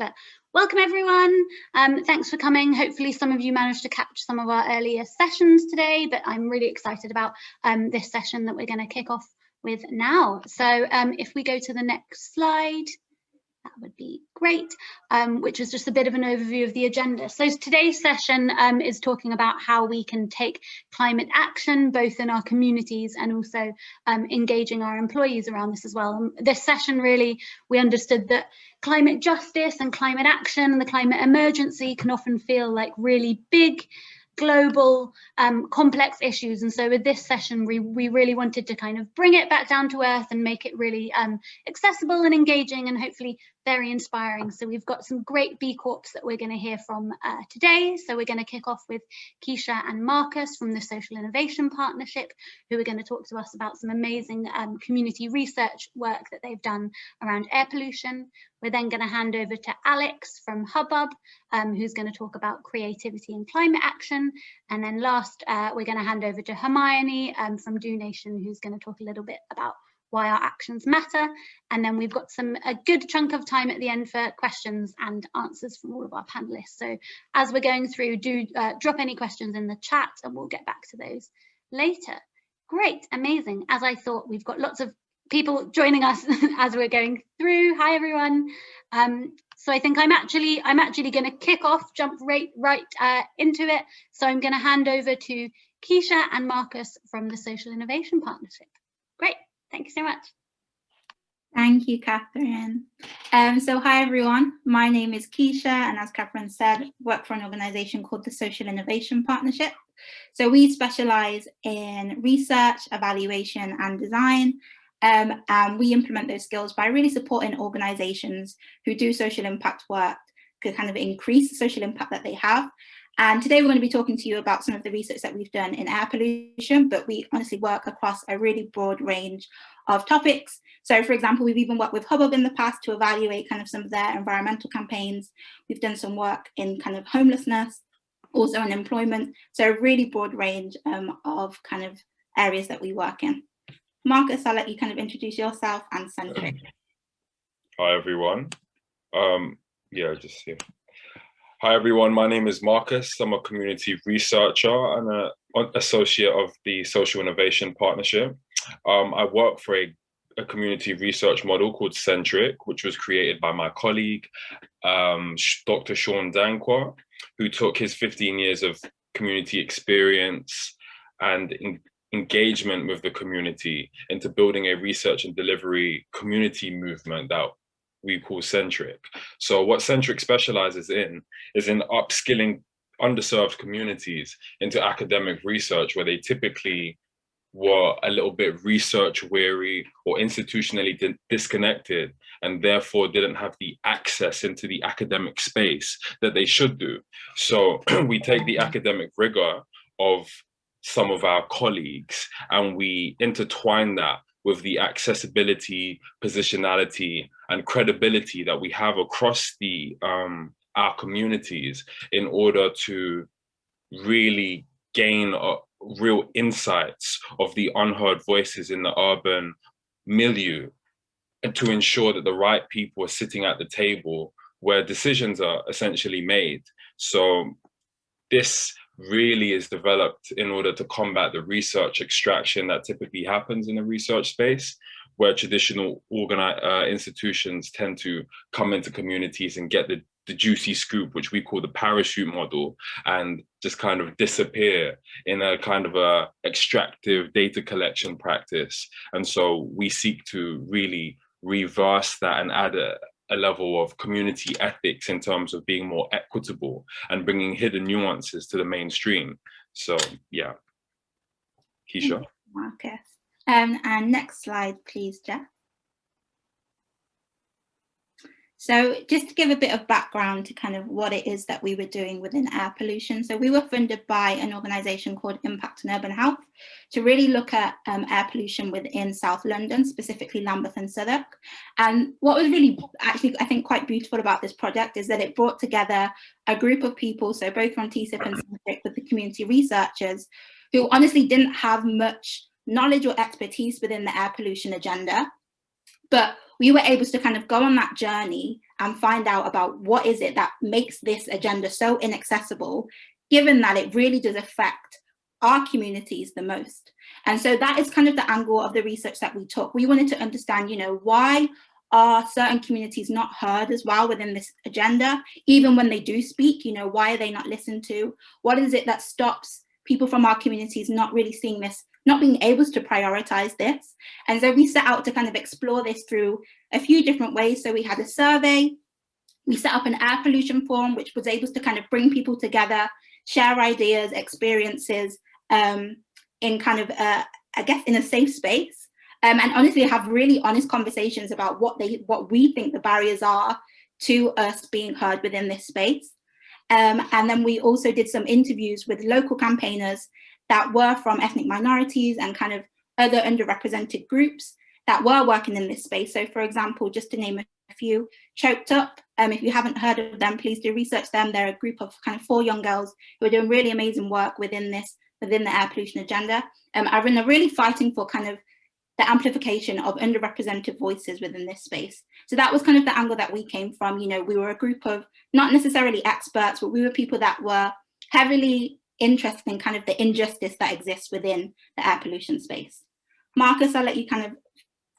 But welcome everyone. Thanks for coming. Hopefully some of you managed to catch some of our earlier sessions today, but I'm really excited about this session that we're going to kick off with now. So if we go to the next slide, that would be great, which is just a bit of an overview of the agenda. So today's session is talking about how we can take climate action, both in our communities and also engaging our employees around this as well. And this session really, we understood that climate justice and climate action and the climate emergency can often feel like really big, global, complex issues. And so with this session, we really wanted to kind of bring it back down to earth and make it really accessible and engaging and hopefully very inspiring. So we've got some great B Corps that we're going to hear from today. So we're going to kick off with Keisha and Marcus from the Social Innovation Partnership, who are going to talk to us about some amazing community research work that they've done around air pollution. We're then going to hand over to Alex from Hubbub, who's going to talk about creativity and climate action. And then last, we're going to hand over to Hermione from Do Nation, who's going to talk a little bit about why our actions matter. And then we've got a good chunk of time at the end for questions and answers from all of our panelists. So as we're going through, do drop any questions in the chat and we'll get back to those later. Great, amazing. As I thought, we've got lots of people joining us as we're going through. Hi everyone. So I think I'm actually going to kick off, jump right into it. So I'm going to hand over to Keisha and Marcus from the Social Innovation Partnership. Great, thank you so much. Thank you, Catherine. So hi everyone, my name is Keisha, and as Catherine said, work for an organisation called the Social Innovation Partnership. So we specialise in research, evaluation and design. And we implement those skills by really supporting organisations who do social impact work to kind of increase the social impact that they have. And today we're going to be talking to you about some of the research that we've done in air pollution, but we honestly work across a really broad range of topics. So for example, we've even worked with Hubbub in the past to evaluate kind of some of their environmental campaigns. We've done some work in kind of homelessness, also unemployment. So a really broad range of kind of areas that we work in. Marcus, I'll let you kind of introduce yourself and Centric. Hi everyone. Just here. Hi everyone, my name is Marcus. I'm a community researcher and an associate of the Social Innovation Partnership. I work for a community research model called Centric, which was created by my colleague, Dr. Sean Dankwa, who took his 15 years of community experience and engagement with the community into building a research and delivery community movement that we call Centric. So what Centric specializes in is in upskilling underserved communities into academic research, where they typically were a little bit research weary or institutionally disconnected, and therefore didn't have the access into the academic space that they should do. So we take the academic rigor of some of our colleagues and we intertwine that with the accessibility, positionality, and credibility that we have across our communities in order to really gain real insights of the unheard voices in the urban milieu, and to ensure that the right people are sitting at the table where decisions are essentially made. So this really is developed in order to combat the research extraction that typically happens in the research space, where traditional institutions tend to come into communities and get the juicy scoop, which we call the parachute model, and just kind of disappear in a kind of a extractive data collection practice. And so we seek to really reverse that and add a level of community ethics in terms of being more equitable and bringing hidden nuances to the mainstream. So yeah, Keisha. Marcus. And next slide, please, Jeff. So just to give a bit of background to kind of what it is that we were doing within air pollution. So we were funded by an organisation called Impact on Urban Health to really look at air pollution within South London, specifically Lambeth and Southwark. And what was really actually, I think, quite beautiful about this project is that it brought together a group of people, so both from TSIP and Centric, with the community researchers who honestly didn't have much knowledge or expertise within the air pollution agenda. But we were able to kind of go on that journey and find out about what is it that makes this agenda so inaccessible, given that it really does affect our communities the most. And so that is kind of the angle of the research that we took. We wanted to understand, you know, why are certain communities not heard as well within this agenda? Even when they do speak, you know, why are they not listened to? What is it that stops people from our communities not really seeing this, not being able to prioritize this? And so we set out to kind of explore this through a few different ways. So we had a survey, we set up an air pollution forum, which was able to kind of bring people together, share ideas, experiences, in kind of, I guess, in a safe space. And honestly, have really honest conversations about what we think the barriers are to us being heard within this space. And then we also did some interviews with local campaigners that were from ethnic minorities and kind of other underrepresented groups that were working in this space. So for example, just to name a few, Choked Up, if you haven't heard of them, please do research them. They're a group of kind of 4 young girls who are doing really amazing work within the air pollution agenda. Are really fighting for kind of the amplification of underrepresented voices within this space. So that was kind of the angle that we came from. You know, we were a group of not necessarily experts, but we were people that were heavily interested in kind of the injustice that exists within the air pollution space. Marcus, I'll let you kind of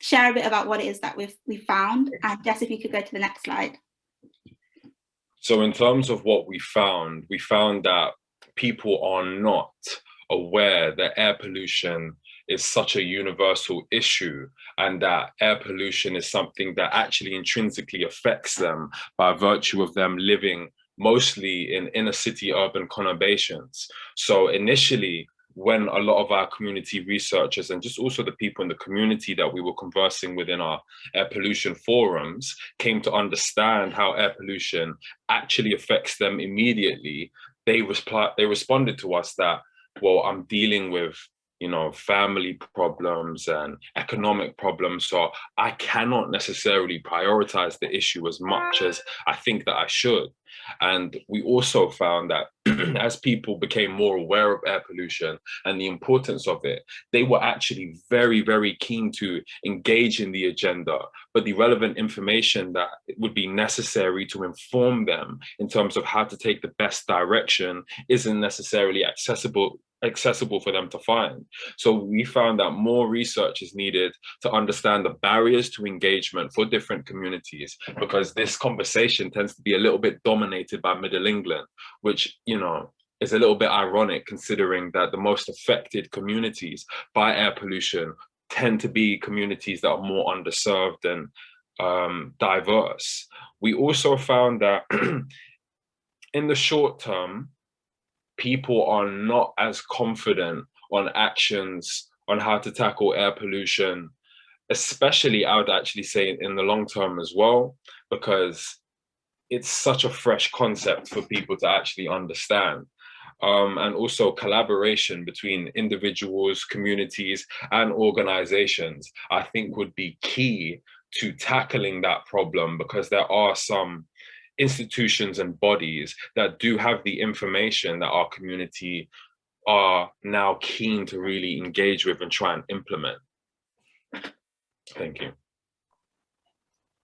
share a bit about what it is that we found. And Jess, if you could go to the next slide. So in terms of what we found that people are not aware that air pollution is such a universal issue, and that air pollution is something that actually intrinsically affects them by virtue of them living mostly in inner city urban conurbations. So initially, when a lot of our community researchers and just also the people in the community that we were conversing with in our air pollution forums came to understand how air pollution actually affects them immediately, they responded to us that, well, I'm dealing with, you know, family problems and economic problems, so I cannot necessarily prioritize the issue as much as I think that I should. And we also found that as people became more aware of air pollution and the importance of it, they were actually very, very keen to engage in the agenda, but the relevant information that would be necessary to inform them in terms of how to take the best direction isn't necessarily accessible for them to find. So we found that more research is needed to understand the barriers to engagement for different communities, because this conversation tends to be a little bit dominated by Middle England, which, you know, is a little bit ironic considering that the most affected communities by air pollution tend to be communities that are more underserved and diverse. We also found that in the short term, people are not as confident on actions on how to tackle air pollution, especially I would actually say in the long term as well, because it's such a fresh concept for people to actually understand. And also collaboration between individuals, communities, and organizations, I think would be key to tackling that problem, because there are some institutions and bodies that do have the information that our community are now keen to really engage with and try and implement. Thank you.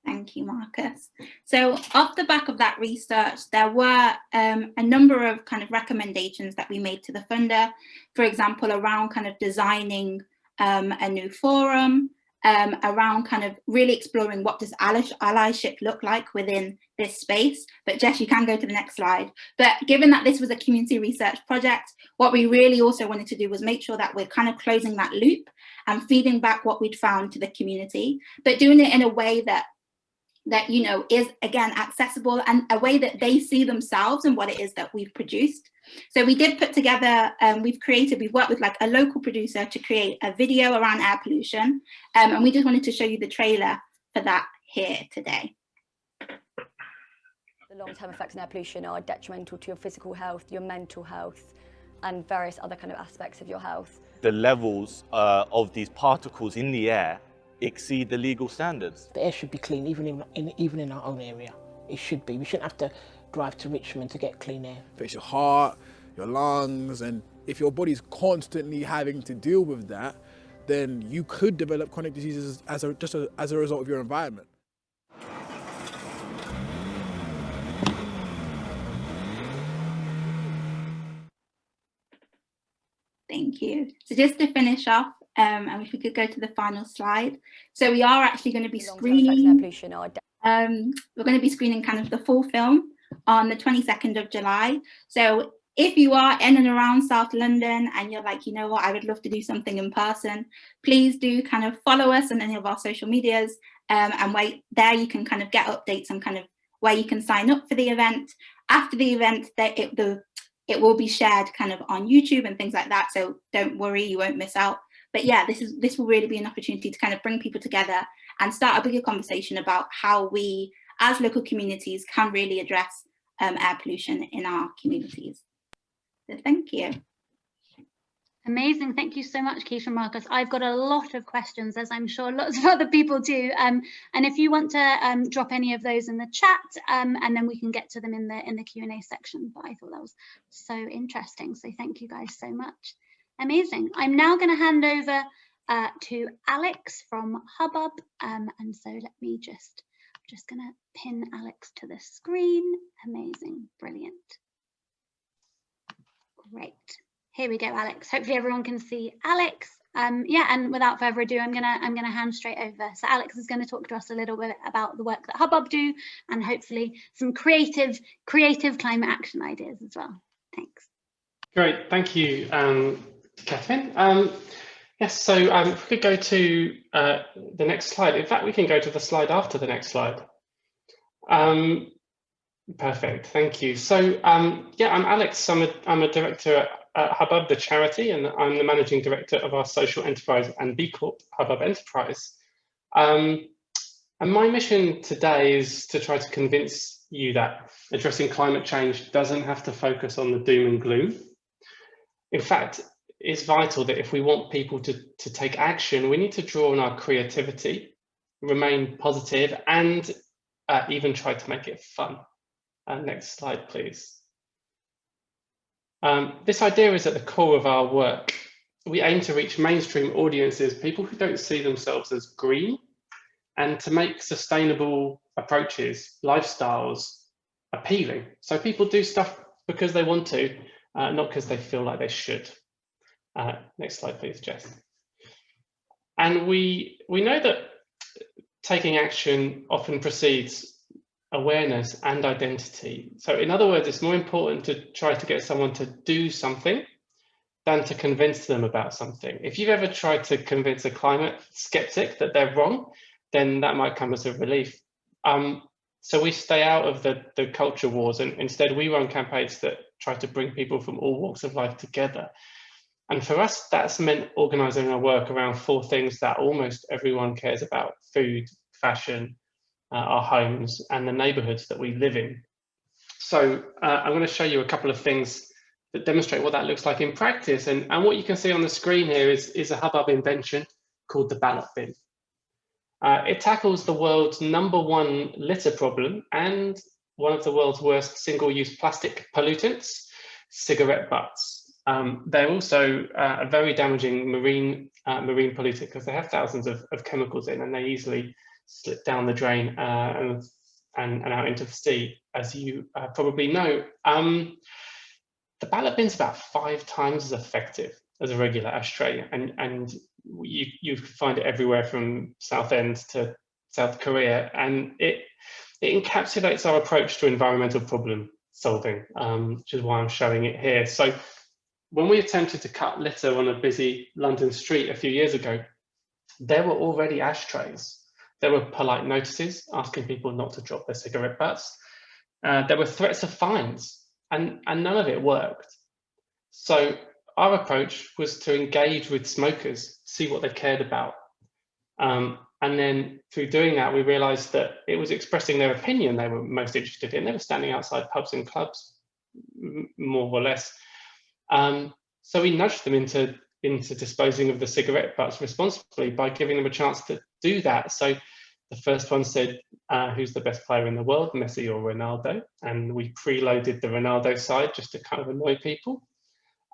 Thank you, Marcus. So off the back of that research, there were a number of kind of recommendations that we made to the funder, for example, around kind of designing a new forum, around kind of really exploring what does allyship look like within this space. But Jess, you can go to the next slide. But given that this was a community research project, what we really also wanted to do was make sure that we're kind of closing that loop and feeding back what we'd found to the community, but doing it in a way that you know is again accessible and a way that they see themselves and what it is that we've produced. So we did put together, we've worked with like a local producer to create a video around air pollution, and we just wanted to show you the trailer for that here today. The long-term effects of air pollution are detrimental to your physical health, your mental health, and various other kind of aspects of your health. The levels of these particles in the air exceed the legal standards. The air should be clean, even in our own area. It should be. We shouldn't have to drive to Richmond to get clean air. Affects your heart, your lungs, and if your body's constantly having to deal with that, then you could develop chronic diseases as a result of your environment. Thank you. So just to finish off, and if we could go to the final slide. So we are actually going to be screening. We're going to be screening kind of the full film on the 22nd of July. So if you are in and around South London and you're like, you know what, I would love to do something in person, please do kind of follow us on any of our social medias, and there you can kind of get updates on kind of where you can sign up for the event. After the event, it will be shared kind of on YouTube and things like that. So don't worry, you won't miss out. But yeah, this will really be an opportunity to kind of bring people together and start a bigger conversation about how we as local communities can really address air pollution in our communities. So thank you. Amazing. Thank you so much, Keisha and Marcus. I've got a lot of questions, as I'm sure lots of other people do. And if you want to drop any of those in the chat, and then we can get to them in the Q&A section. But I thought that was so interesting. So thank you guys so much. Amazing. I'm now going to hand over to Alex from Hubbub. And so let me just going to pin Alex to the screen. Amazing. Brilliant. Great. Here we go, Alex. Hopefully everyone can see Alex. Yeah, and without further ado, I'm gonna hand straight over. So Alex is going to talk to us a little bit about the work that Hubbub do, and hopefully some creative climate action ideas as well. Thanks. Great, thank you, Catherine. Yes, so if we could go to the next slide. In fact, we can go to the slide after the next slide. Perfect, thank you. So yeah, I'm Alex. I'm a director at Hubbub, the charity, and I'm the managing director of our social enterprise and B Corp, Hubbub Enterprise. And my mission today is to try to convince you that addressing climate change doesn't have to focus on the doom and gloom. In fact, it's vital that if we want people to take action, we need to draw on our creativity, remain positive, and even try to make it fun. Next slide, please. This idea is at the core of our work. We aim to reach mainstream audiences, people who don't see themselves as green, and to make sustainable approaches, lifestyles appealing. So people do stuff because they want to, not because they feel like they should. Next slide, please, Jess. And we know that taking action often precedes awareness and identity. So in other words, it's more important to try to get someone to do something than to convince them about something. If you've ever tried to convince a climate skeptic that they're wrong, then that might come as a relief. So we stay out of the culture wars, and instead we run campaigns that try to bring people from all walks of life together. And for us, that's meant organising our work around 4 things that almost everyone cares about: food, fashion, our homes, and the neighbourhoods that we live in. So I'm going to show you a couple of things that demonstrate what that looks like in practice. And what you can see on the screen here is a Hubbub invention called the Ballot bin. It tackles the world's #1 litter problem and one of the world's worst single-use plastic pollutants, cigarette butts. They're also a very damaging marine pollutant because they have thousands of chemicals in, and they easily slip down the drain and out into the sea, as you probably know. The ballot bin's about 5 times as effective as a regular ashtray, and you find it everywhere from Southend to South Korea, and it encapsulates our approach to environmental problem solving, which is why I'm showing it here. So when we attempted to cut litter on a busy London street a few years ago, there were already ashtrays. There were polite notices asking people not to drop their cigarette butts. There were threats of fines, and none of it worked. So our approach was to engage with smokers, see what they cared about. And then through doing that, we realized that it was expressing their opinion they were most interested in. They were standing outside pubs and clubs, more or less. So we nudged them into disposing of the cigarette butts responsibly by giving them a chance to do that. So the first one said, who's the best player in the world, Messi or Ronaldo? And we preloaded the Ronaldo side just to kind of annoy people.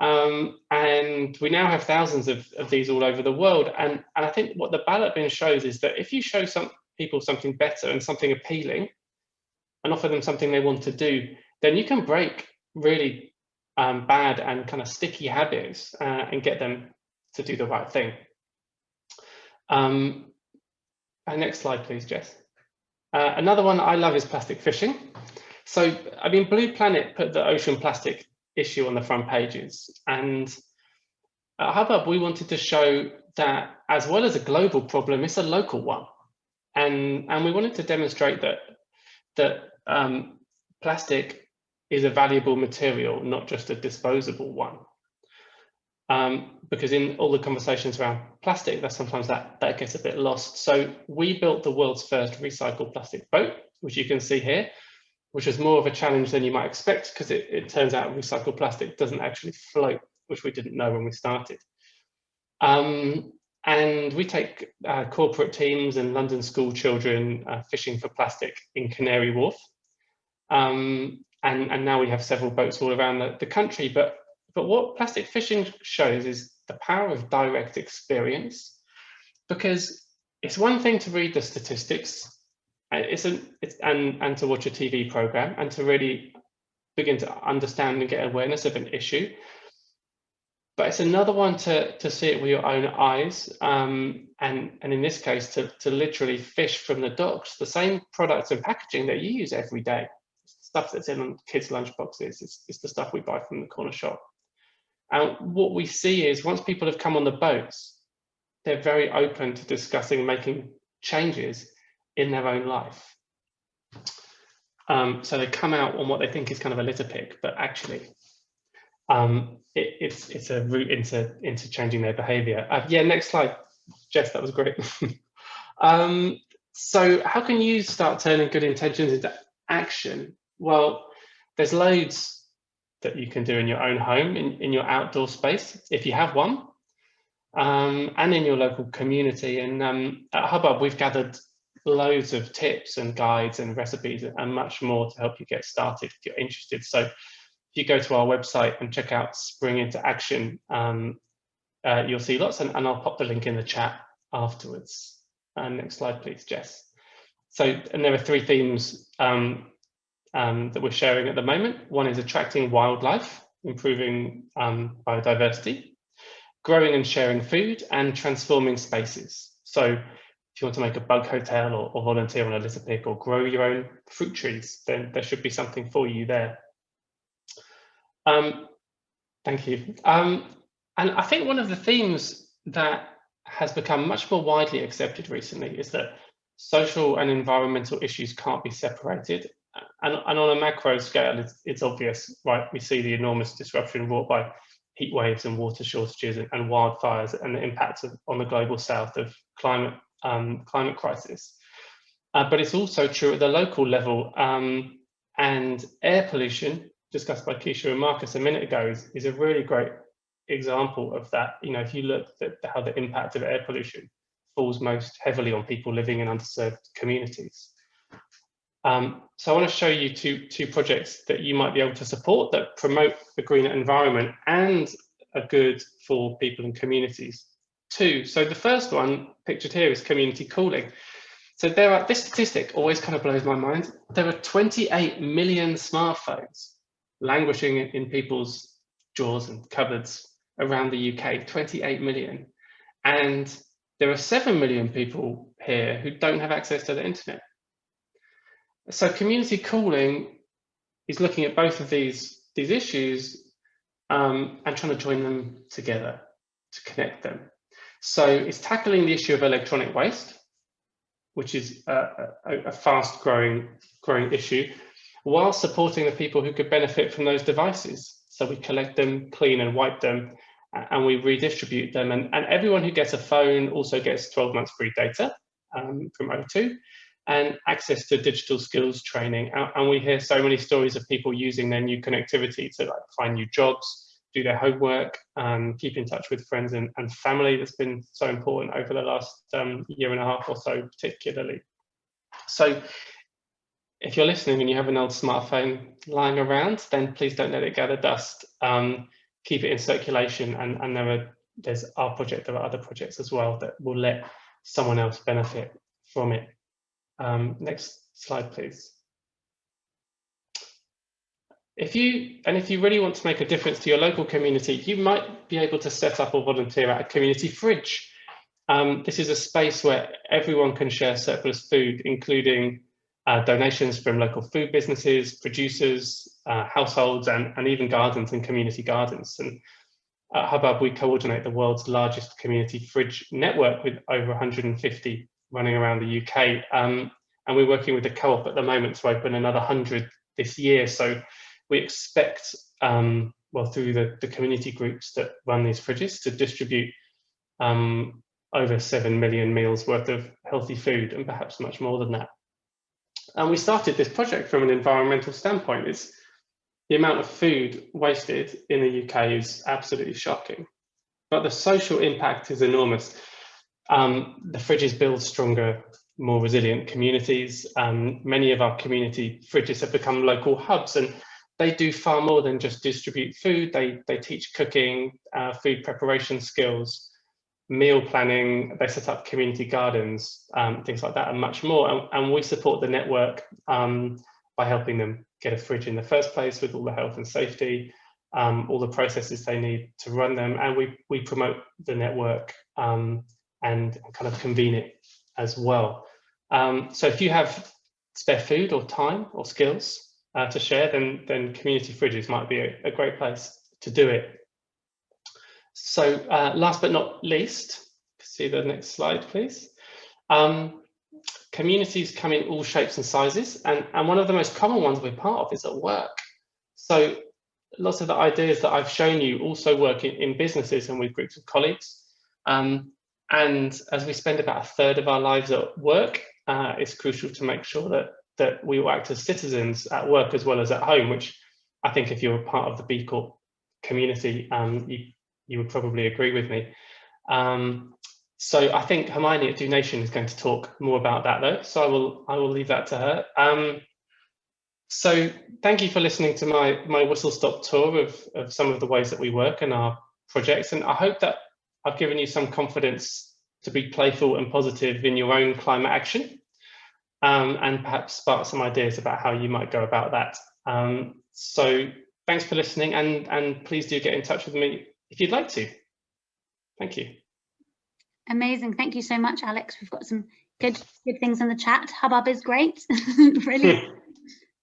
And we now have thousands of these all over the world. And I think what the Ballot bin shows is that if you show some people something better and something appealing and offer them something they want to do, then you can break really bad and kind of sticky habits and get them to do the right thing. Next slide, please, Jess. Another one I love is plastic fishing. So, I mean, Blue Planet put the ocean plastic issue on the front pages, and at Hubbub we wanted to show that as well as a global problem, it's a local one, and we wanted to demonstrate that plastic is a valuable material, not just a disposable one. Because in all the conversations around plastic, sometimes that gets a bit lost. So we built the world's first recycled plastic boat, which you can see here, which is more of a challenge than you might expect, because it turns out recycled plastic doesn't actually float, which we didn't know when we started. And we take corporate teams and London school children fishing for plastic in Canary Wharf. And now we have several boats all around the country. But what plastic fishing shows is the power of direct experience, because it's one thing to read the statistics, and to watch a TV program and to really begin to understand and get awareness of an issue. But it's another one to see it with your own eyes, and in this case, to literally fish from the docks, the same products and packaging that you use every day. It's the stuff that's in kids' lunchboxes. It's the stuff we buy from the corner shop. And what we see is once people have come on the boats, they're very open to discussing making changes in their own life. So they come out on what they think is kind of a litter pick, but actually it's a route into changing their behavior. Yeah, next slide, Jess, that was great. So how can you start turning good intentions into action? Well, there's loads that you can do in your own home, in your outdoor space, if you have one, and in your local community. And at Hubbub, we've gathered loads of tips and guides and recipes and much more to help you get started if you're interested. So if you go to our website and check out Spring into Action, you'll see lots, and I'll pop the link in the chat afterwards. Next slide, please, Jess. So, and there are three themes that we're sharing at the moment. One is attracting wildlife, improving biodiversity, growing and sharing food, and transforming spaces. So if you want to make a bug hotel or volunteer on a litter pick or grow your own fruit trees, then there should be something for you there. Thank you. And I think one of the themes that has become much more widely accepted recently is that social and environmental issues can't be separated. And on a macro scale, it's obvious, right? We see the enormous disruption wrought by heat waves and water shortages and wildfires, and the impacts on the global south of climate crisis. But it's also true at the local level, and air pollution, discussed by Keisha and Marcus a minute ago, is a really great example of that. You know, if you look at how the impact of air pollution falls most heavily on people living in underserved communities. So I want to show you two projects that you might be able to support that promote a greener environment and are good for people and communities too. So the first one pictured here is community cooling. So this statistic always kind of blows my mind. There are 28 million smartphones languishing in people's drawers and cupboards around the UK, 28 million. And there are 7 million people here who don't have access to the internet. So community cooling is looking at both of these issues and trying to join them together to connect them. So it's tackling the issue of electronic waste, which is a fast growing issue, while supporting the people who could benefit from those devices. So we collect them, clean and wipe them, and we redistribute them. And everyone who gets a phone also gets 12 months free data from O2. And access to digital skills training. And we hear so many stories of people using their new connectivity to like find new jobs, do their homework, keep in touch with friends and family. That's been so important over the last year and a half or so, particularly. So if you're listening and you have an old smartphone lying around, then please don't let it gather dust. keep it in circulation, and there's our project, there are other projects as well that will let someone else benefit from it. Next slide, please. If you really want to make a difference to your local community, you might be able to set up or volunteer at a community fridge. This is a space where everyone can share surplus food, including donations from local food businesses, producers, households, and even gardens and community gardens. And at Hubbub, we coordinate the world's largest community fridge network with over 150 running around the UK. And we're working with the Co-op at the moment to open another 100 this year. So we expect, well, through the community groups that run these fridges, to distribute over 7 million meals worth of healthy food, and perhaps much more than that. And we started this project from an environmental standpoint. The amount of food wasted in the UK is absolutely shocking, but the social impact is enormous. The fridges build stronger, more resilient communities. Many of our community fridges have become local hubs, and they do far more than just distribute food. They teach cooking, food preparation skills, meal planning. They set up community gardens, things like that, and much more. And we support the network by helping them get a fridge in the first place with all the health and safety, all the processes they need to run them. And we promote the network and kind of convene it as well. So if you have spare food or time or skills to share, then community fridges might be a great place to do it. So last but not least, see the next slide, please. Communities come in all shapes and sizes, and one of the most common ones we're part of is at work. So lots of the ideas that I've shown you also work in businesses and with groups of colleagues. And as we spend about a third of our lives at work, it's crucial to make sure that we will act as citizens at work as well as at home, which I think if you're a part of the B Corp community, you would probably agree with me. So I think Hermione at Do Nation is going to talk more about that though, so I will leave that to her. So thank you for listening to my whistle-stop tour of some of the ways that we work and our projects, and I hope that I've given you some confidence to be playful and positive in your own climate action, and perhaps spark some ideas about how you might go about that. So thanks for listening, and please do get in touch with me if you'd like to. Thank you. Amazing. Thank you so much, Alex. We've got some good things in the chat. Hubbub is great. Brilliant.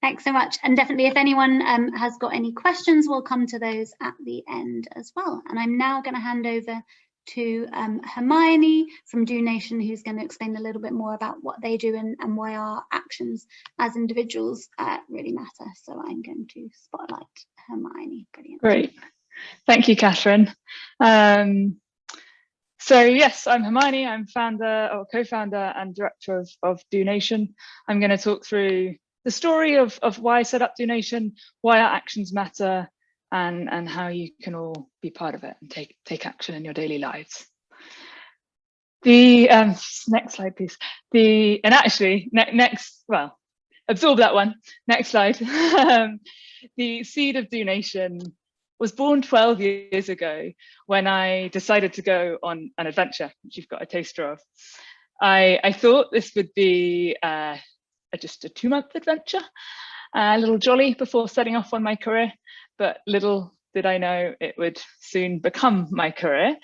Thanks so much. And definitely, if anyone has got any questions, we'll come to those at the end as well. And I'm now going to hand over to Hermione from Do Nation, who's going to explain a little bit more about what they do and why our actions as individuals really matter. So I'm going to spotlight Hermione. Brilliant. Great. Thank you, Catherine. So yes, I'm Hermione. I'm founder or co-founder and director of Do Nation. I'm going to talk through the story of why I set up Do Nation, why our actions matter, and how you can all be part of it and take action in your daily lives. The next slide, please. Well, absorb that one. Next slide. The seed of Do Nation was born 12 years ago when I decided to go on an adventure, which you've got a taster of. I thought this would be just a 2-month adventure, a little jolly before setting off on my career, but little did I know it would soon become my career.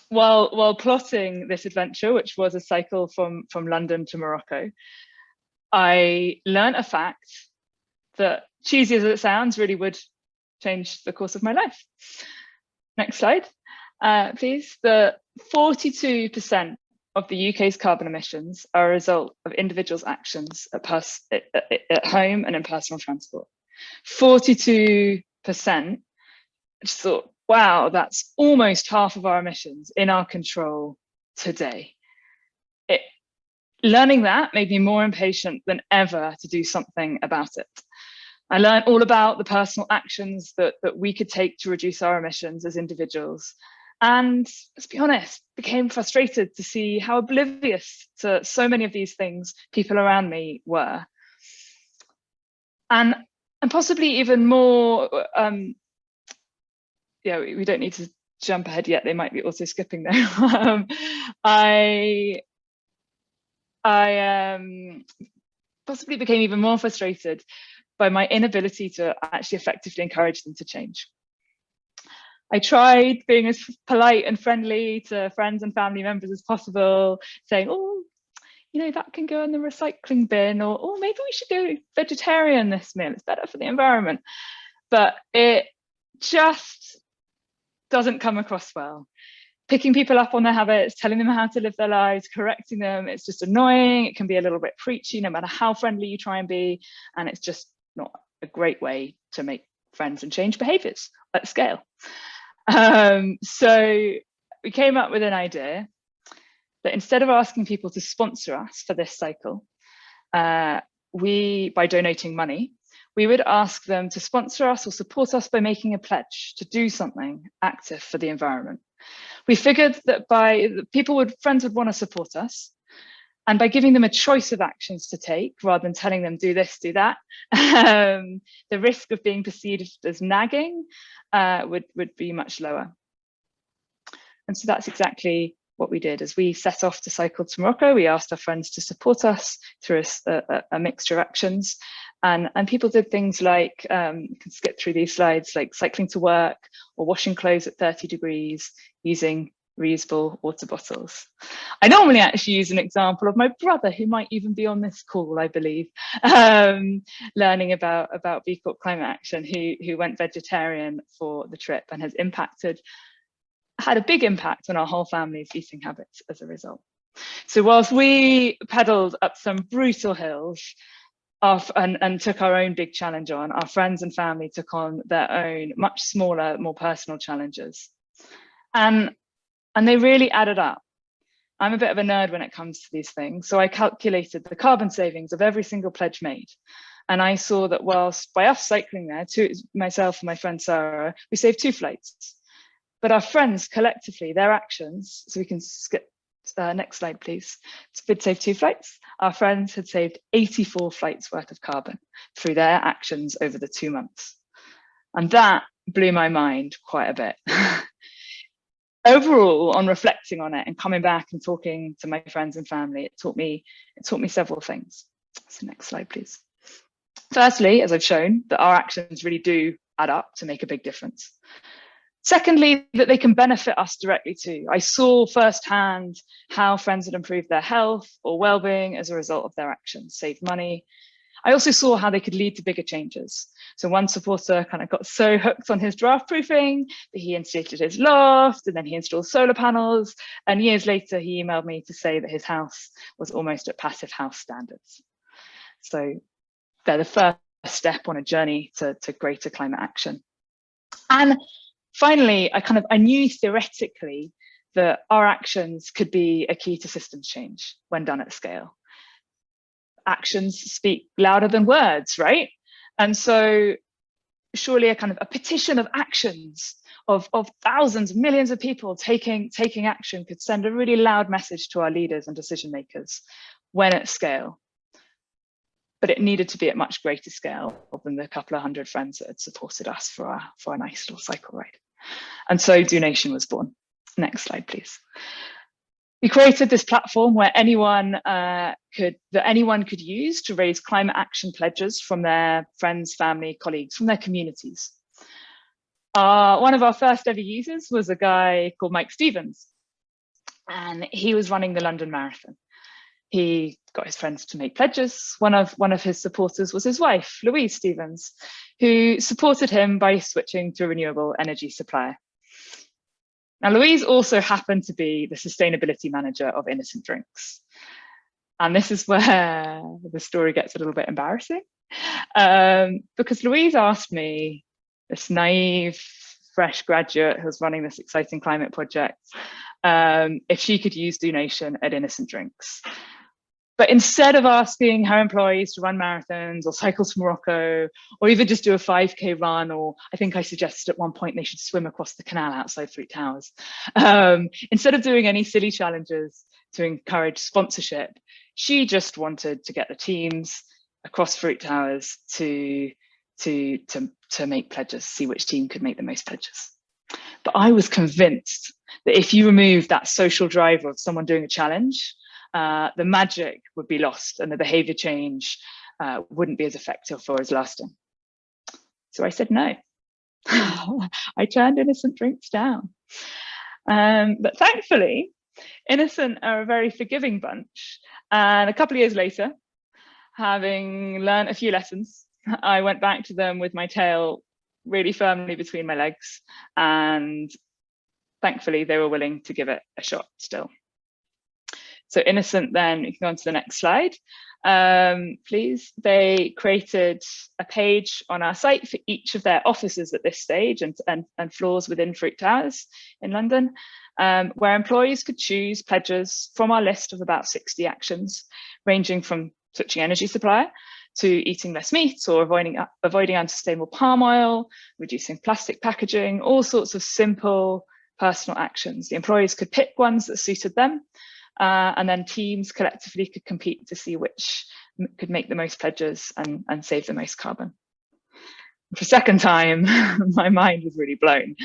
While plotting this adventure, which was a cycle from London to Morocco, I learned a fact that, cheesy as it sounds, really would change the course of my life. Next slide, please. The 42% of the UK's carbon emissions are a result of individuals' actions at home and in personal transport. 42%. I just thought, wow, that's almost half of our emissions in our control today. Learning that made me more impatient than ever to do something about it. I learned all about the personal actions that we could take to reduce our emissions as individuals. And let's be honest, became frustrated to see how oblivious to so many of these things people around me were. And possibly even more yeah, we don't need to jump ahead yet. They might be also skipping there. I possibly became even more frustrated by my inability to actually effectively encourage them to change. I tried being as polite and friendly to friends and family members as possible, saying, oh, you know, that can go in the recycling bin, or oh, maybe we should go vegetarian this meal, it's better for the environment. But it just doesn't come across well. Picking people up on their habits, telling them how to live their lives, correcting them, it's just annoying. It can be a little bit preachy no matter how friendly you try and be, and it's just not a great way to make friends and change behaviors at scale. So we came up with an idea that instead of asking people to sponsor us for this cycle, by donating money, we would ask them to sponsor us or support us by making a pledge to do something active for the environment. We figured that friends would want to support us, and by giving them a choice of actions to take rather than telling them do this, do that, the risk of being perceived as nagging would be much lower. And so that's exactly what we did. As we set off to cycle to Morocco, we asked our friends to support us through a mixture of actions. And people did things like, you can skip through these slides, like cycling to work or washing clothes at 30 degrees, using reusable water bottles. I normally actually use an example of my brother, who might even be on this call, I believe, learning about B Corp climate action, who went vegetarian for the trip and has had a big impact on our whole family's eating habits as a result. So whilst we pedaled up some brutal hills and took our own big challenge on, our friends and family took on their own much smaller, more personal challenges. And they really added up. I'm a bit of a nerd when it comes to these things, so I calculated the carbon savings of every single pledge made. And I saw that whilst by us cycling there, myself and my friend Sarah, we saved 2 flights. But our friends collectively, their actions, so we can skip next slide, please. We'd saved 2 flights. Our friends had saved 84 flights worth of carbon through their actions over the 2 months. And that blew my mind quite a bit. Overall, on reflecting on it and coming back and talking to my friends and family, it taught me several things. So next slide, please. Firstly, as I've shown, that our actions really do add up to make a big difference. Secondly, that they can benefit us directly too. I saw firsthand how friends had improved their health or well-being as a result of their actions, saved money. I also saw how they could lead to bigger changes. So one supporter kind of got so hooked on his draft proofing that he insulated his loft, and then he installed solar panels. And years later, he emailed me to say that his house was almost at passive house standards. So they're the first step on a journey to greater climate action. And finally, I knew theoretically that our actions could be a key to systems change when done at scale. Actions speak louder than words, right? And so surely a petition of actions of thousands, millions of people taking action could send a really loud message to our leaders and decision makers when at scale. But it needed to be at much greater scale than the couple of hundred friends that had supported us for a nice little cycle ride. And so Do Nation was born. Next slide, please. We created this platform where anyone could use to raise climate action pledges from their friends, family, colleagues, from their communities. One of our first ever users was a guy called Mike Stevens, and he was running the London Marathon. He got his friends to make pledges. One of his supporters was his wife, Louise Stevens, who supported him by switching to a renewable energy supplier. Now, Louise also happened to be the sustainability manager of Innocent Drinks. And this is where the story gets a little bit embarrassing, because Louise asked me, this naive, fresh graduate who was running this exciting climate project, if she could use Do Nation at Innocent Drinks. But instead of asking her employees to run marathons or cycle to Morocco, or even just do a 5K run, or I think I suggested at one point they should swim across the canal outside Fruit Towers. Instead of doing any silly challenges to encourage sponsorship, she just wanted to get the teams across Fruit Towers to make pledges, see which team could make the most pledges. But I was convinced that if you remove that social driver of someone doing a challenge, the magic would be lost and the behavior change wouldn't be as effective or as lasting. So I said no. I turned Innocent Drinks down. But thankfully, Innocent are a very forgiving bunch. And a couple of years later, having learned a few lessons, I went back to them with my tail really firmly between my legs. And thankfully, they were willing to give it a shot still. So Innocent, then you can go on to the next slide, please. They created a page on our site for each of their offices at this stage and floors within Fruit Towers in London, where employees could choose pledges from our list of about 60 actions, ranging from switching energy supplier to eating less meat or avoiding unsustainable palm oil, reducing plastic packaging, all sorts of simple personal actions. The employees could pick ones that suited them, and then teams collectively could compete to see which could make the most pledges and save the most carbon. For a second time, my mind was really blown,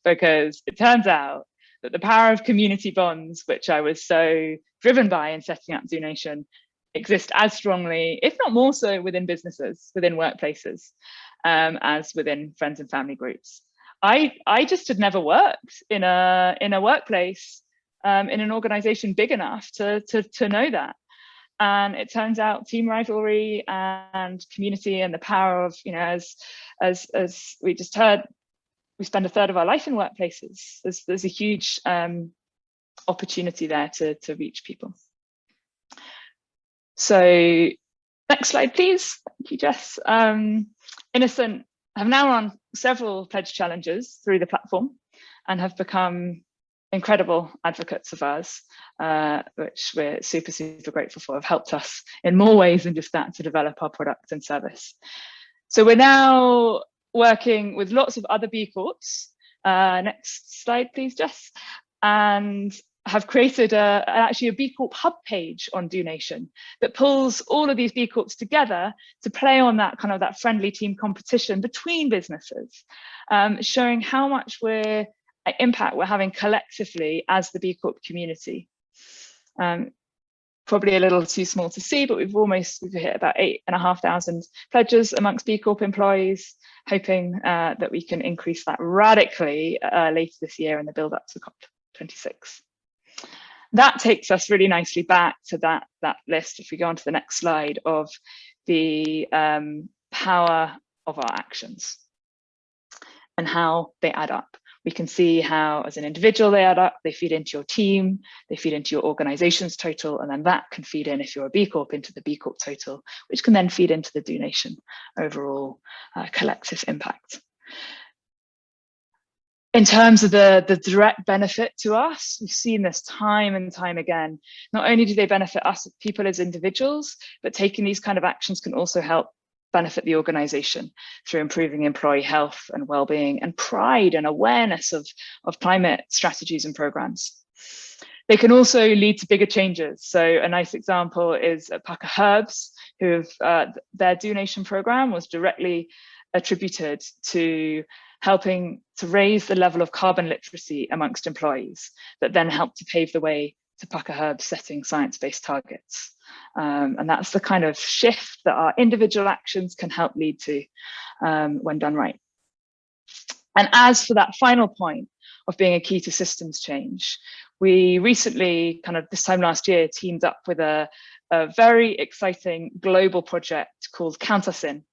because it turns out that the power of community bonds, which I was so driven by in setting up Do Nation, exist as strongly, if not more so, within businesses, within workplaces, as within friends and family groups. I just had never worked in a workplace, in an organization big enough to know that. And it turns out team rivalry and community and the power of, as we just heard, we spend a third of our life in workplaces. There's a huge opportunity there to reach people. So next slide, please. Thank you, Jess. Innocent have now run several pledge challenges through the platform and have become incredible advocates of ours, which we're super, super grateful for, have helped us in more ways than just that to develop our product and service. So we're now working with lots of other B Corps. Next slide, please, Jess. And have created actually a B Corp hub page on Do Nation that pulls all of these B Corps together to play on that kind of that friendly team competition between businesses, showing how much impact we're having collectively as the B Corp community. Probably a little too small to see, but we've hit about 8,500 pledges amongst B Corp employees, hoping that we can increase that radically later this year in the build up to COP26. That takes us really nicely back to that list, if we go on to the next slide, of the power of our actions and how they add up. We can see how, as an individual, they add up, they feed into your team, they feed into your organization's total, and then that can feed in, if you're a B Corp, into the B Corp total, which can then feed into the Do Nation overall collective impact. In terms of the direct benefit to us, we've seen this time and time again. Not only do they benefit us, people as individuals, but taking these kind of actions can also help benefit the organization through improving employee health and well-being and pride and awareness of climate strategies and programs. They can also lead to bigger changes. So a nice example is Paka Herbs, who have their Do Nation program was directly attributed to helping to raise the level of carbon literacy amongst employees that then helped to pave the way to Paka Herbs setting science-based targets. And that's the kind of shift that our individual actions can help lead to when done right. And as for that final point of being a key to systems change, we recently, kind of this time last year, teamed up with a very exciting global project called Count Us In.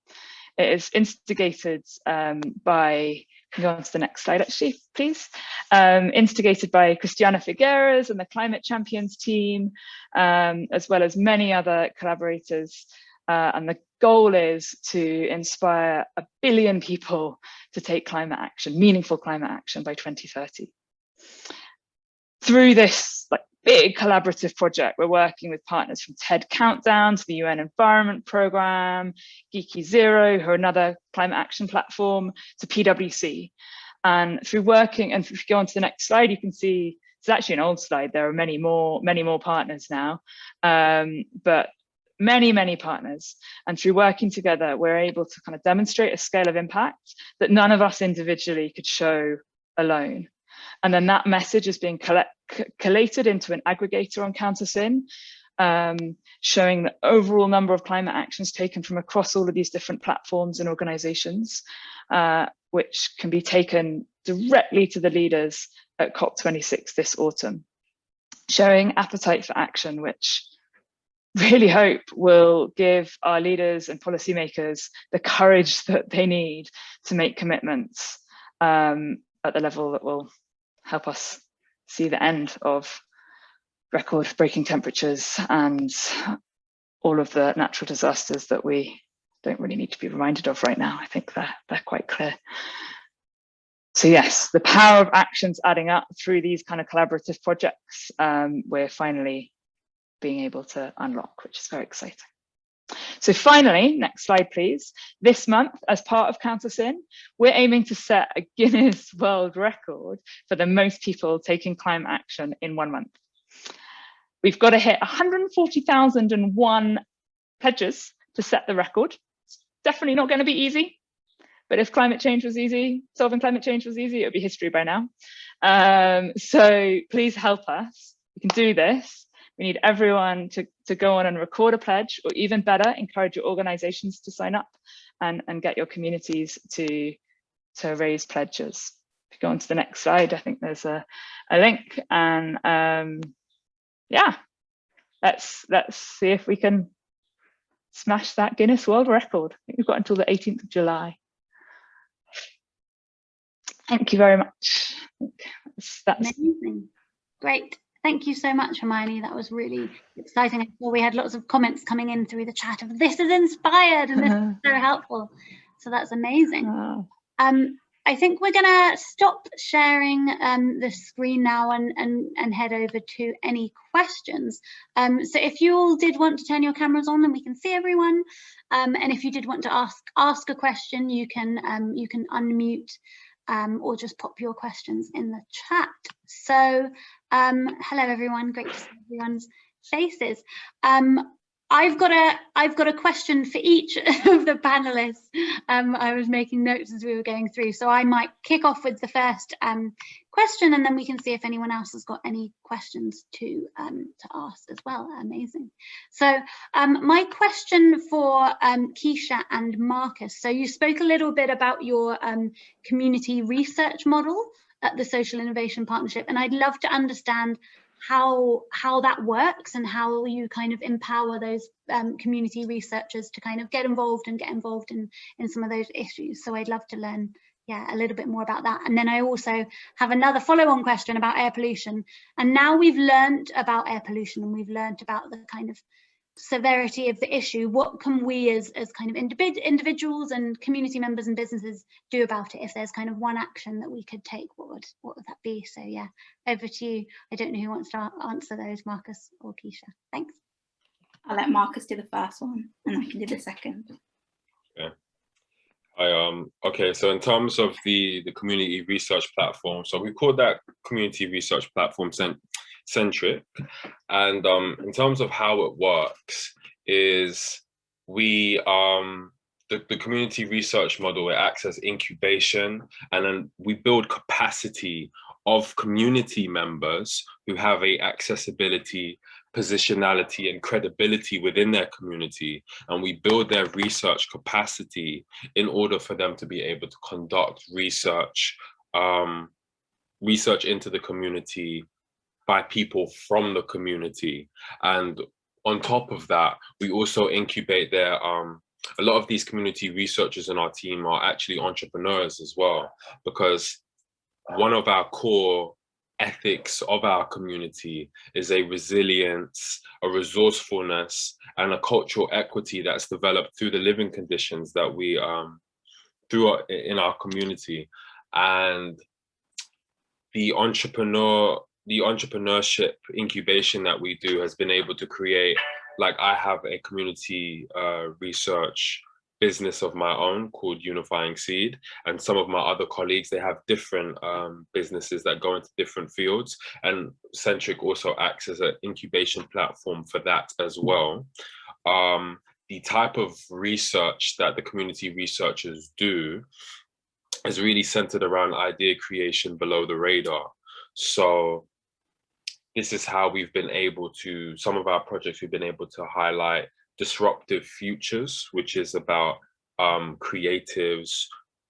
It is instigated by, can go on to the next slide actually, please. Instigated by Cristiana Figueres and the Climate Champions team, as well as many other collaborators. And the goal is to inspire 1 billion people to take climate action, meaningful climate action by 2030. Through this big collaborative project, we're working with partners from TED Countdown to the UN Environment Programme, Geeky Zero, who are another climate action platform, to PwC. And through working, and if you go on to the next slide, you can see, it's actually an old slide, there are many more partners now, but many partners. And through working together, we're able to kind of demonstrate a scale of impact that none of us individually could show alone. And then that message is being collated into an aggregator on CounterSyn, showing the overall number of climate actions taken from across all of these different platforms and organizations, which can be taken directly to the leaders at COP26 this autumn, showing appetite for action, which really hope will give our leaders and policymakers the courage that they need to make commitments at the level that will help us see the end of record-breaking temperatures and all of the natural disasters that we don't really need to be reminded of right now. I think they're quite clear. So yes, the power of actions adding up through these kind of collaborative projects, we're finally being able to unlock, which is very exciting. So finally, next slide, please. This month, as part of CounterSyn, we're aiming to set a Guinness World Record for the most people taking climate action in 1 month. We've got to hit 140,001 pledges to set the record. It's definitely not going to be easy, but if climate change was easy, solving climate change was easy, it would be history by now. So please help us. We can do this. We need everyone to go on and record a pledge, or even better, encourage your organizations to sign up and get your communities to raise pledges. If you go on to the next slide, I think there's a link, and yeah, let's see if we can smash that Guinness World Record. I think we've got until the 18th of July. Thank you very much. That's amazing. Great. Thank you so much, Hermione. That was really exciting. I saw we had lots of comments coming in through the chat of "this is inspired" and this is so helpful. So that's amazing. I think we're gonna stop sharing the screen now and head over to any questions. So if you all did want to turn your cameras on, then we can see everyone. And if you did want to ask a question, you can unmute or just pop your questions in the chat. So hello everyone, great to see everyone's faces. I've got a question for each of the panelists. I was making notes as we were going through, so I might kick off with the first question, and then we can see if anyone else has got any questions to ask as well. Amazing. So my question for Keisha and Marcus. So you spoke a little bit about your community research model at the Social Innovation Partnership, and I'd love to understand how that works and how you kind of empower those community researchers to kind of get involved in some of those issues. So I'd love to learn, yeah, a little bit more about that. And then I also have another follow-on question about air pollution. And now we've learned about air pollution and we've learned about the kind of severity of the issue. What can we as kind of individuals and community members and businesses do about it? If there's kind of one action that we could take, what would that be? So yeah, over to you. I don't know who wants to answer those, Marcus or Keisha. Thanks. I'll let Marcus do the first one and I can do the second. Yeah. Okay, so in terms of the community research platform, so we call that community research platform centric, and in terms of how it works is we the community research model, it acts as incubation, and then we build capacity of community members who have a accessibility, positionality and credibility within their community, and we build their research capacity in order for them to be able to conduct research into the community by people from the community. And on top of that, we also incubate their a lot of these community researchers in our team are actually entrepreneurs as well, because one of our core ethics of our community is a resilience, a resourcefulness, and a cultural equity that's developed through the living conditions that we in our community. And the entrepreneurship incubation that we do has been able to create, like I have a community research business of my own called Unifying Seed, and some of my other colleagues, they have different businesses that go into different fields, and Centric also acts as an incubation platform for that as well. The type of research that the community researchers do is really centered around idea creation below the radar. So this is how we've been able to, some of our projects, we've been able to highlight disruptive futures, which is about creatives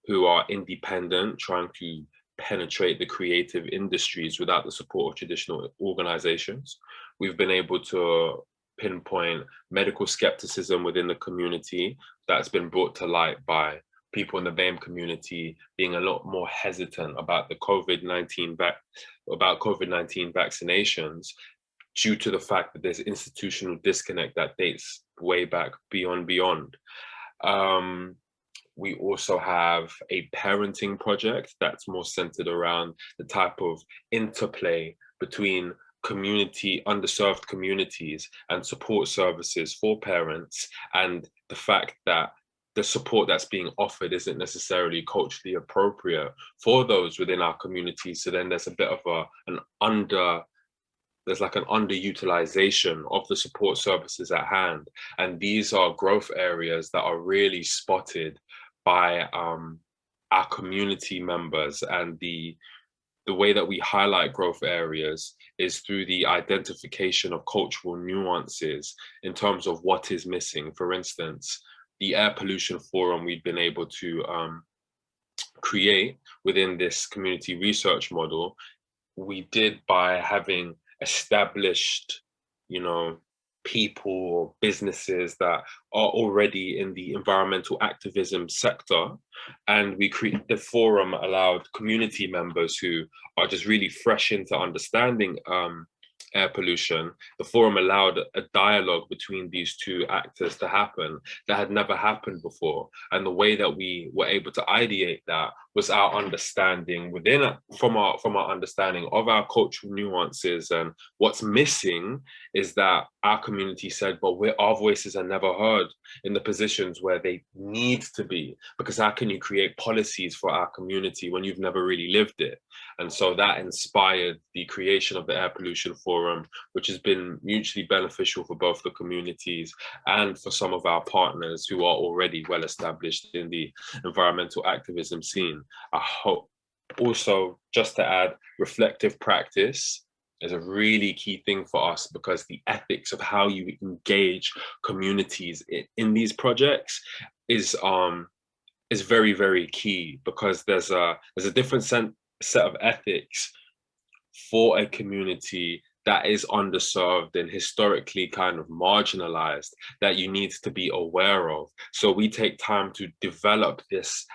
who are independent, trying to penetrate the creative industries without the support of traditional organizations. We've been able to pinpoint medical skepticism within the community that's been brought to light by people in the BAME community being a lot more hesitant about the COVID-19 vaccinations due to the fact that there's institutional disconnect that dates way back beyond. We also have a parenting project that's more centered around the type of interplay between underserved communities and support services for parents, and the fact that the support that's being offered isn't necessarily culturally appropriate for those within our community. So then there's a bit of an underutilization of the support services at hand. And these are growth areas that are really spotted by our community members. And the way that we highlight growth areas is through the identification of cultural nuances in terms of what is missing. For instance, the air pollution forum we've been able to create within this community research model, we did by having established, people or businesses that are already in the environmental activism sector. And the forum allowed community members who are just really fresh into understanding air pollution. The forum allowed a dialogue between these two actors to happen that had never happened before. And the way that we were able to ideate that was our understanding from our understanding of our cultural nuances. And what's missing is that our community said, but our voices are never heard in the positions where they need to be, because how can you create policies for our community when you've never really lived it? And so that inspired the creation of the Air Pollution Forum, which has been mutually beneficial for both the communities and for some of our partners who are already well established in the environmental activism scene. I hope also, just to add, reflective practice is a really key thing for us, because the ethics of how you engage communities in these projects is very, very key, because there's a different set of ethics for a community that is underserved and historically kind of marginalized that you need to be aware of. So we take time to develop this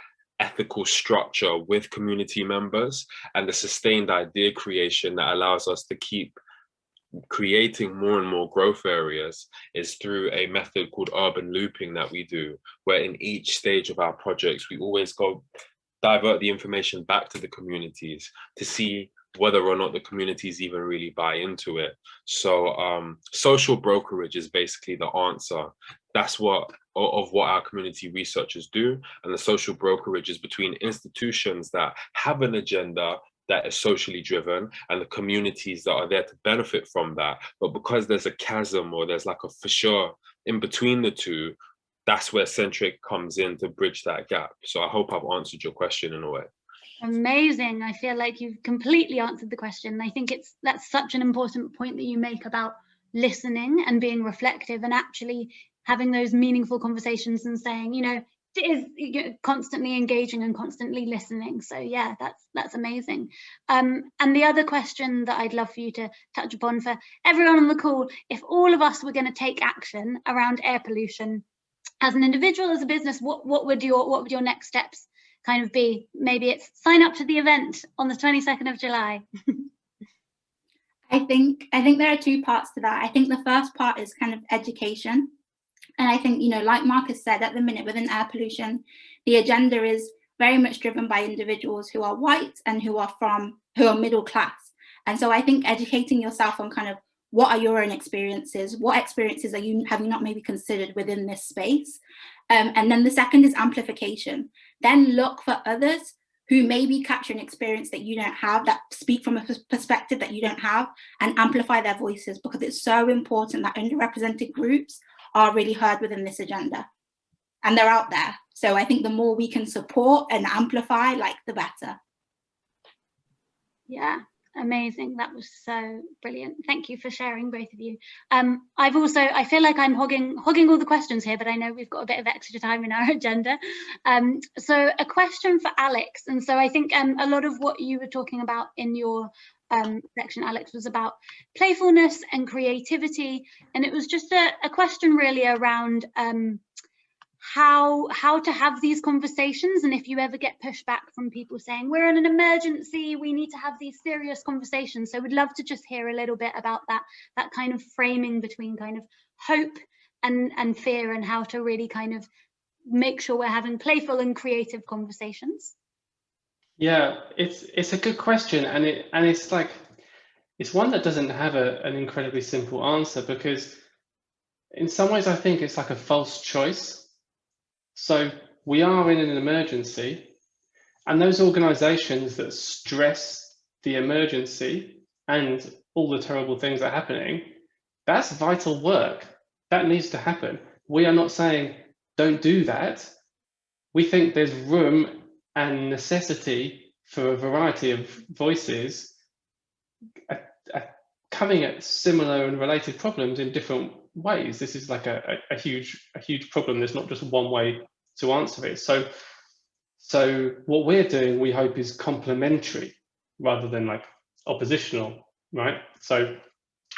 ethical structure with community members, and the sustained idea creation that allows us to keep creating more and more growth areas is through a method called urban looping that we do, where in each stage of our projects, we always divert the information back to the communities to see whether or not the communities even really buy into it. So social brokerage is basically the answer. That's what our community researchers do. And the social brokerage is between institutions that have an agenda that is socially driven and the communities that are there to benefit from that. But because there's a chasm or there's like a fissure in between the two, that's where Centric comes in to bridge that gap. So I hope I've answered your question in a way. Amazing. I feel like you've completely answered the question. I think that's such an important point that you make about listening and being reflective and actually having those meaningful conversations and saying, it is constantly engaging and constantly listening. So yeah, that's amazing. And the other question that I'd love for you to touch upon for everyone on the call, if all of us were going to take action around air pollution as an individual, as a business, what would your next steps kind of be? Maybe it's sign up to the event on the 22nd of July. I think there are two parts to that. I think the first part is kind of education. And I think, like Marcus said, at the minute within air pollution, the agenda is very much driven by individuals who are white and who are middle class. And so I think educating yourself on kind of what are your own experiences, what experiences have you not maybe considered within this space? And then the second is amplification. Then look for others who maybe capture an experience that you don't have, that speak from a perspective that you don't have, and amplify their voices, because it's so important that underrepresented groups are really heard within this agenda. and they're out there. So I think the more we can support and amplify, like, the better. Yeah, amazing. That was so brilliant. Thank you for sharing, both of you. I feel like I'm hogging all the questions here, but I know we've got a bit of extra time in our agenda. So a question for Alex. And so I think a lot of what you were talking about in your section, Alex, was about playfulness and creativity. And it was just a question really around how to have these conversations, and if you ever get pushback from people saying we're in an emergency, we need to have these serious conversations. So we'd love to just hear a little bit about that kind of framing between kind of hope and fear, and how to really kind of make sure we're having playful and creative conversations. Yeah, it's a good question, and it's like, it's one that doesn't have an incredibly simple answer, because in some ways I think it's like a false choice. So we are in an emergency, and those organizations that stress the emergency and all the terrible things that are happening, that's vital work. That needs to happen. We are not saying don't do that. We think there's room and necessity for a variety of voices coming at similar and related problems in different ways. This is like a huge problem. There's not just one way to answer it. So what we're doing, we hope, is complementary rather than like oppositional, right? So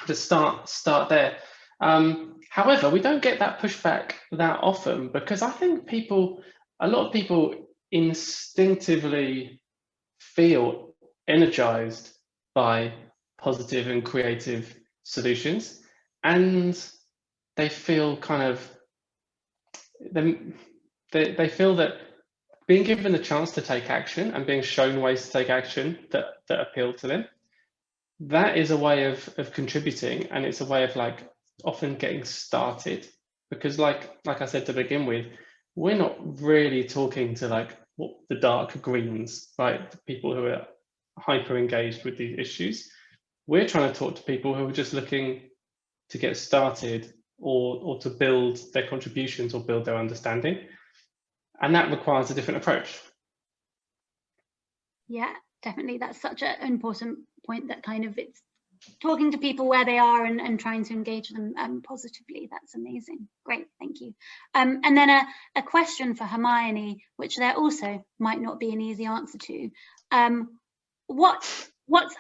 just start there. However, we don't get that pushback that often, because I think a lot of people instinctively feel energized by positive and creative solutions, and they feel kind of they feel that being given the chance to take action and being shown ways to take action that appeal to them, that is a way of contributing, and it's a way of like often getting started. Because like I said to begin with, we're not really talking to like what the dark greens, right? The people who are hyper engaged with these issues. We're trying to talk to people who are just looking to get started, or to build their contributions or build their understanding. And that requires a different approach. Yeah, definitely. That's such an important point, that kind of it's talking to people where they are and trying to engage them positively. That's amazing. Great, thank you. And then a question for Hermione, which there also might not be an easy answer to. What's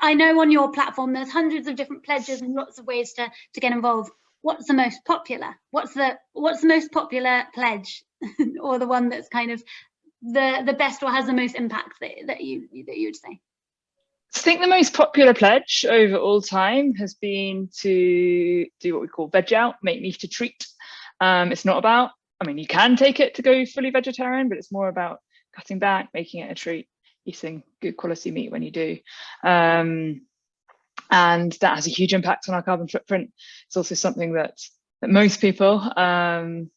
I know on your platform there's hundreds of different pledges and lots of ways to get involved. What's the most popular? What's the most popular pledge, or the one that's kind of the best or has the most impact that you would say? I think the most popular pledge over all time has been to do what we call veg out, make meat a treat. It's not about, I mean, you can take it to go fully vegetarian, but it's more about cutting back, making it a treat, eating good quality meat when you do. And that has a huge impact on our carbon footprint. It's also something that most people can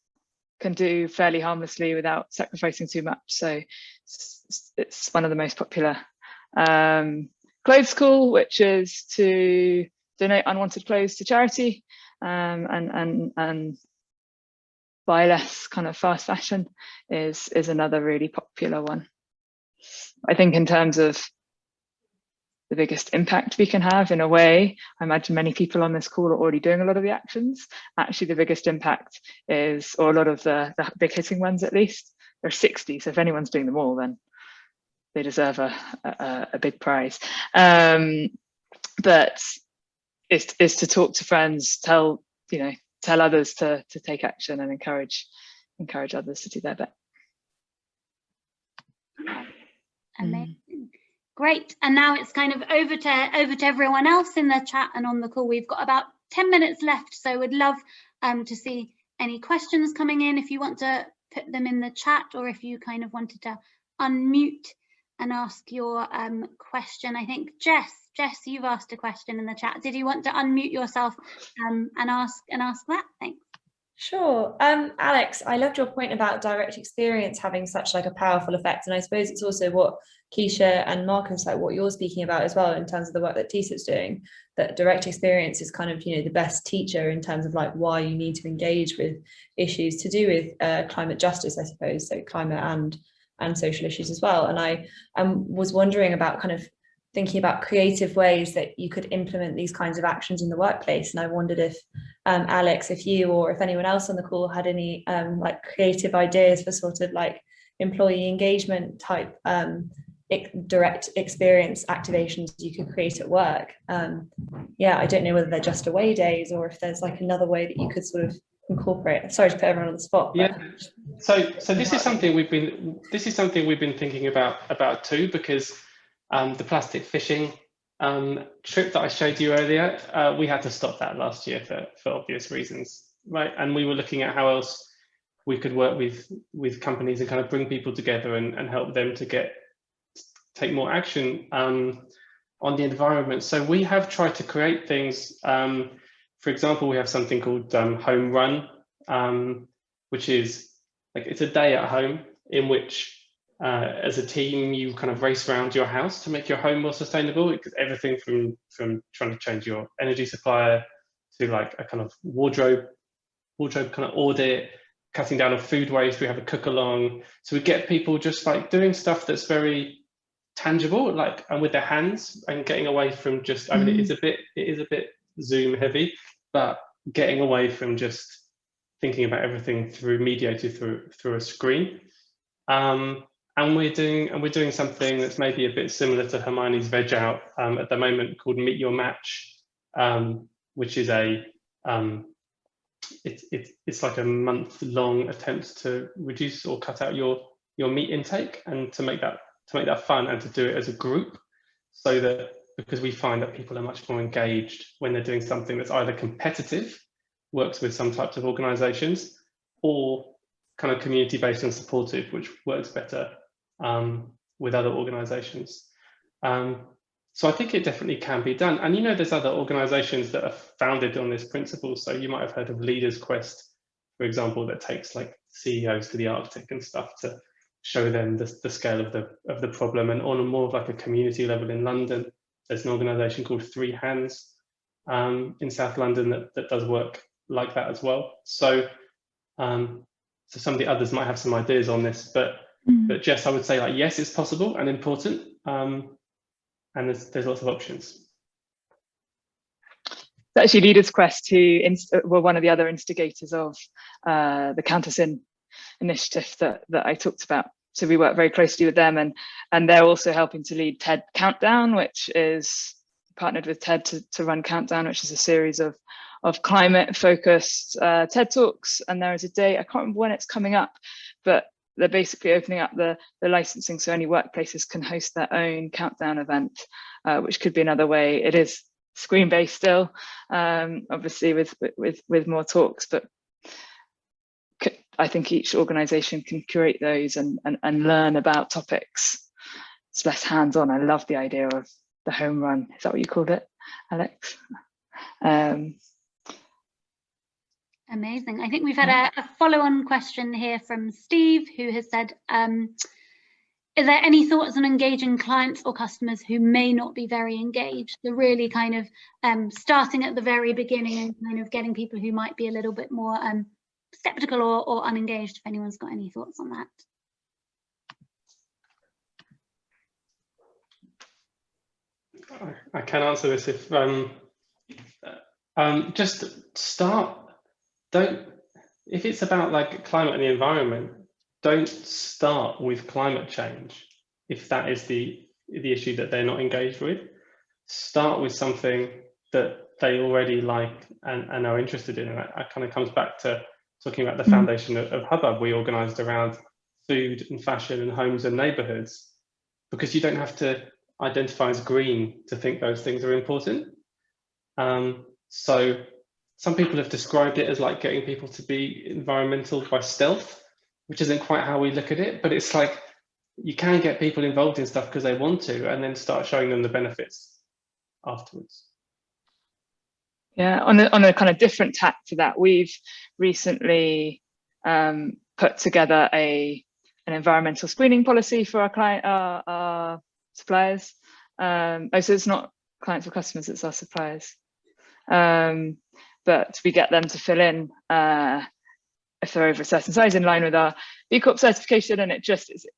do fairly harmlessly without sacrificing too much. So it's one of the most popular. Clothes Call, which is to donate unwanted clothes to charity, and buy less kind of fast fashion is another really popular one. I think in terms of the biggest impact we can have, in a way, I imagine many people on this call are already doing a lot of the actions. Actually, the biggest impact is, or a lot of the big hitting ones at least, there are 60. So if anyone's doing them all, then they deserve a big prize. But it's to talk to friends, tell others to take action, and encourage others to do their bit. Amazing. Great. And now it's kind of over to everyone else in the chat and on the call. We've got about 10 minutes left, so we'd love to see any questions coming in. If you want to put them in the chat, or if you kind of wanted to unmute and ask your question. I think Jess, you've asked a question in the chat. Did you want to unmute yourself and ask that? Thanks. Sure. Alex, I loved your point about direct experience having such like a powerful effect. And I suppose it's also what Keisha and Marcus, like what you're speaking about as well, in terms of the work that TSIT's doing, that direct experience is kind of, you know, the best teacher in terms of like why you need to engage with issues to do with climate justice, I suppose, so climate and social issues as well. And I was wondering about kind of thinking about creative ways that you could implement these kinds of actions in the workplace. And I wondered if Alex, if you or if anyone else on the call had any like creative ideas for sort of like employee engagement type direct experience activations you could create at work. Yeah, I don't know whether they're just away days or if there's like another way that you could sort of incorporate. Sorry to put everyone on the spot. Yeah. So this is something we've been thinking about too, because the plastic fishing trip that I showed you earlier, we had to stop that last year for obvious reasons, right? And we were looking at how else we could work with companies and kind of bring people together and help them to take more action on the environment. So we have tried to create things. For example, we have something called Home Run, which is like, it's a day at home in which as a team, you kind of race around your house to make your home more sustainable. Because everything from trying to change your energy supplier to like a kind of wardrobe kind of audit, cutting down on food waste. We have a cook along. So we get people just like doing stuff that's very tangible, like, and with their hands, and getting away from just, I mean, it is a bit Zoom heavy, but getting away from just thinking about everything mediated through a screen. And we're doing something that's maybe a bit similar to Hermione's Veg Out at the moment, called Meet Your Match, which is it's like a month-long attempt to reduce or cut out your meat intake, and to make that fun, and to do it as a group, so that, because we find that people are much more engaged when they're doing something that's either competitive, works with some types of organizations, or kind of community-based and supportive, which works better with other organizations. So I think it definitely can be done. And you know, there's other organizations that are founded on this principle. So you might have heard of Leaders Quest, for example, that takes like CEOs to the Arctic and stuff to show them the scale of the problem. And on a more of like a community level in London, there's an organization called Three Hands in South London that does work like that as well. So so some of the others might have some ideas on this, but Jess, I would say, like, yes, it's possible and important, and there's lots of options. Actually, Leaders Quest, who were one of the other instigators of the Counter-Sin initiative that I talked about. So we work very closely with them, and they're also helping to lead TED Countdown, which is partnered with TED to run Countdown, which is a series of climate-focused TED Talks. And there is a day, I can't remember when it's coming up, but they're basically opening up the licensing so any workplaces can host their own countdown event, which could be another way. It is screen-based still, obviously with more talks, but I think each organization can curate those and learn about topics. It's less hands-on. I love the idea of the home run. Is that what you called it, Alex? Amazing. I think we've had a follow-on question here from Steve, who has said, is there any thoughts on engaging clients or customers who may not be very engaged? So really kind of starting at the very beginning and kind of getting people who might be a little bit more skeptical or unengaged, if anyone's got any thoughts on that. I can answer this if just start. If it's about like climate and the environment, don't start with climate change if that is the issue that they're not engaged with. Start with something that they already like and are interested in. And that kind of comes back to talking about the foundation of Hubbub we organised around food and fashion and homes and neighbourhoods, because you don't have to identify as green to think those things are important. So some people have described it as like getting people to be environmental by stealth, which isn't quite how we look at it, but it's like you can get people involved in stuff because they want to, and then start showing them the benefits afterwards. Yeah, on a kind of different tack to that, we've recently put together an environmental screening policy for our suppliers. So it's not clients or customers, it's our suppliers. But we get them to fill in if they're over a certain size, in line with our B Corp certification, and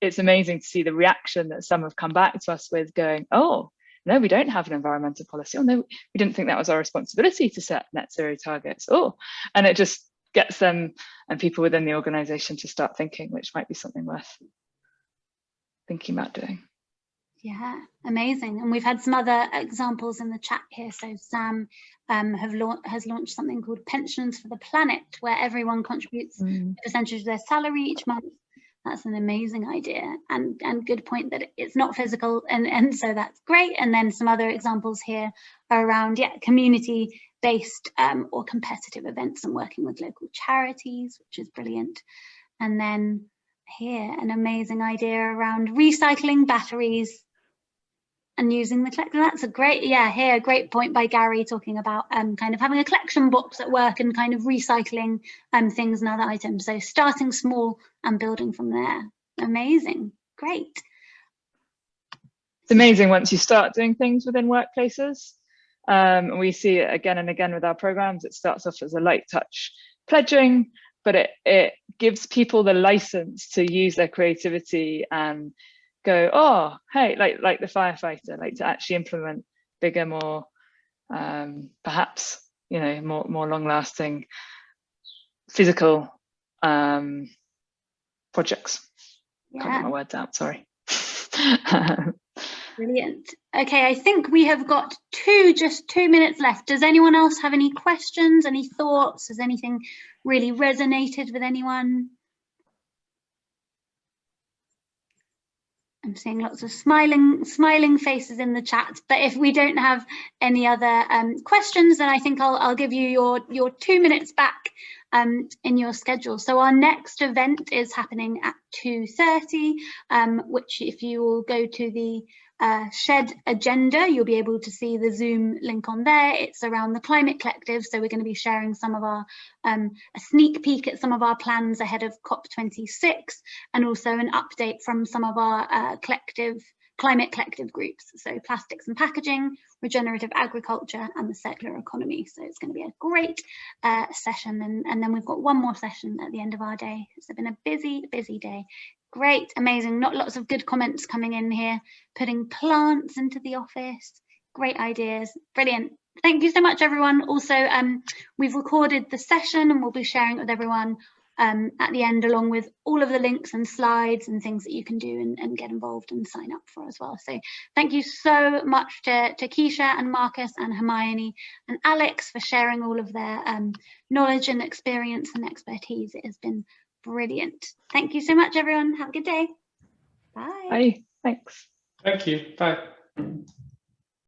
it's amazing to see the reaction that some have come back to us with, going, oh, no, we don't have an environmental policy. Oh no, we didn't think that was our responsibility to set net zero targets. Oh, and it just gets them and people within the organization to start thinking, which might be something worth thinking about doing. Yeah, amazing. And we've had some other examples in the chat here. So Sam has launched something called Pensions for the Planet, where everyone contributes a percentage of their salary each month. That's an amazing idea, and good point that it's not physical, and so that's great. And then some other examples here are around community-based or competitive events and working with local charities, which is brilliant. And then here, an amazing idea around recycling batteries and using the collector. That's a great, here, a great point by Gary, talking about kind of having a collection box at work and kind of recycling things and other items. So starting small and building from there. Amazing, great. It's amazing once you start doing things within workplaces. And we see it again and again with our programs. It starts off as a light touch pledging, but it gives people the license to use their creativity and go, oh, hey, like the firefighter, like to actually implement bigger, more perhaps, more long-lasting physical projects. Yeah. Can't get my words out, sorry. Brilliant. Okay, I think we have got just 2 minutes left. Does anyone else have any questions, any thoughts? Has anything really resonated with anyone? I'm seeing lots of smiling faces in the chat, but if we don't have any other questions, then I think I'll give you your 2 minutes back in your schedule. So our next event is happening at 2:30, which if you will go to the Shed agenda, you'll be able to see the Zoom link on there. It's around the Climate Collective, so we're going to be sharing some of our a sneak peek at some of our plans ahead of COP26, and also an update from some of our climate collective groups, so plastics and packaging, regenerative agriculture, and the circular economy. So it's going to be a great session, and then we've got one more session at the end of our day. It's been a busy day. Great, amazing, not lots of good comments coming in here. Putting plants into the office, great ideas, brilliant. Thank you so much, everyone. Also, we've recorded the session and we'll be sharing it with everyone at the end, along with all of the links and slides and things that you can do and get involved and sign up for as well. So thank you so much to Keisha and Marcus and Hermione and Alex for sharing all of their knowledge and experience and expertise. It has been brilliant. Thank you so much, everyone. Have a good day. Bye. Bye. Thanks. Thank you. Bye.